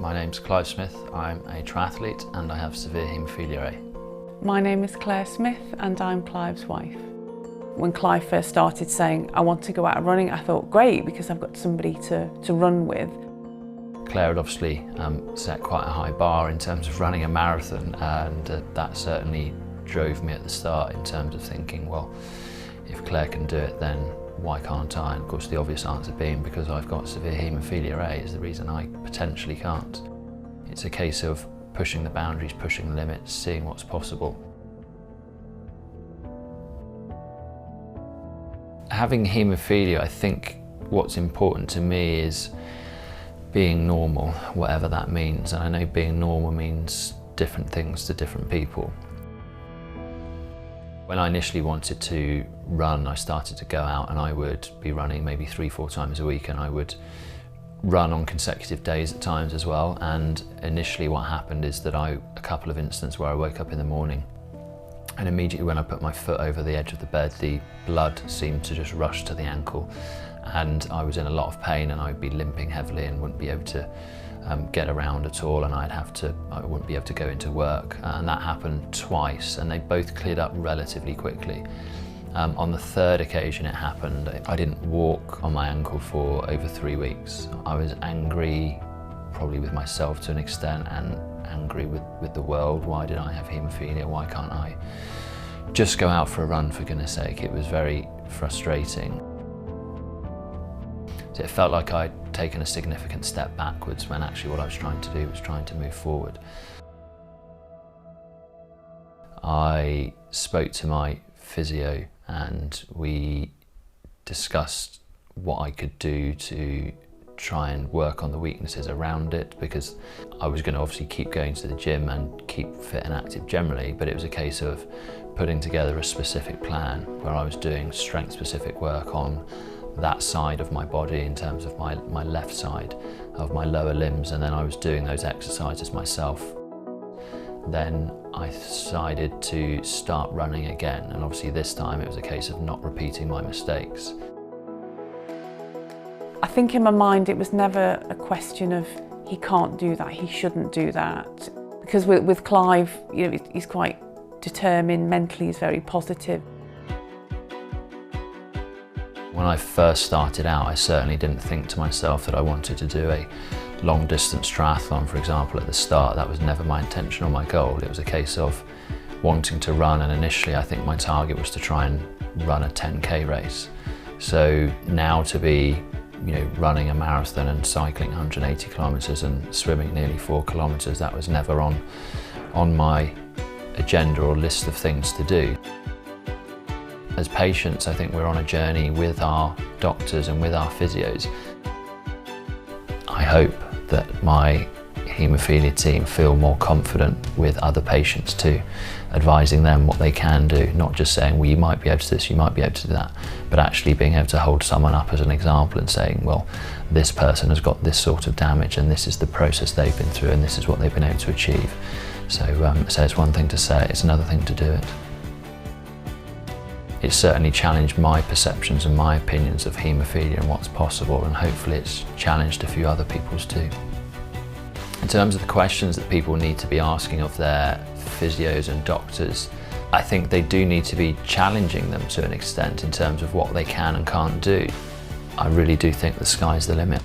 My name's Clive Smith. I'm a triathlete and I have severe haemophilia A. My name is Claire Smith and I'm Clive's wife. When Clive first started saying, I want to go out running, I thought, great, because I've got somebody to run with. Claire had obviously set quite a high bar in terms of running a marathon, and that certainly drove me at the start in terms of thinking, well, if Claire can do it, then why can't I? And of course the obvious answer being because I've got severe haemophilia A is the reason I potentially can't. It's a case of pushing the boundaries, pushing the limits, seeing what's possible. Having haemophilia, I think what's important to me is being normal, whatever that means. And I know being normal means different things to different people. When I initially wanted to run, I started to go out and I would be running maybe 3-4 times a week, and I would run on consecutive days at times as well. And initially what happened is that a couple of instances where I woke up in the morning and immediately when I put my foot over the edge of the bed, the blood seemed to just rush to the ankle, and I was in a lot of pain and I'd be limping heavily and wouldn't be able to get around at all, and I wouldn't be able to go into work. And that happened twice, and they both cleared up relatively quickly. On the third occasion it happened, I didn't walk on my ankle for over 3 weeks. I was angry, probably with myself to an extent, and angry with the world. Why did I have haemophilia? Why can't I just go out for a run, for goodness sake? It was very frustrating. So it felt like I'd taken a significant step backwards when actually what I was trying to do was trying to move forward. I spoke to my physio and we discussed what I could do to try and work on the weaknesses around it, because I was going to obviously keep going to the gym and keep fit and active generally, but it was a case of putting together a specific plan where I was doing strength specific work on that side of my body in terms of my left side of my lower limbs, and then I was doing those exercises myself. Then I decided to start running again, and obviously this time it was a case of not repeating my mistakes. I think in my mind it was never a question of he can't do that, he shouldn't do that. Because with Clive, you know, he's quite determined, mentally he's very positive. When I first started out, I certainly didn't think to myself that I wanted to do a long distance triathlon, for example, at the start. That was never my intention or my goal. It was a case of wanting to run, and initially I think my target was to try and run a 10K race. So now to be running a marathon and cycling 180 kilometres and swimming nearly 4 kilometres, that was never on my agenda or list of things to do. As patients, I think we're on a journey with our doctors and with our physios. I hope that my haemophilia team feel more confident with other patients too, advising them what they can do, not just saying, well, you might be able to do this, you might be able to do that, but actually being able to hold someone up as an example and saying, well, this person has got this sort of damage and this is the process they've been through and this is what they've been able to achieve. So it's one thing to say it, it's another thing to do it. It's certainly challenged my perceptions and my opinions of haemophilia and what's possible, and hopefully it's challenged a few other people's too. In terms of the questions that people need to be asking of their physios and doctors, I think they do need to be challenging them to an extent in terms of what they can and can't do. I really do think the sky's the limit.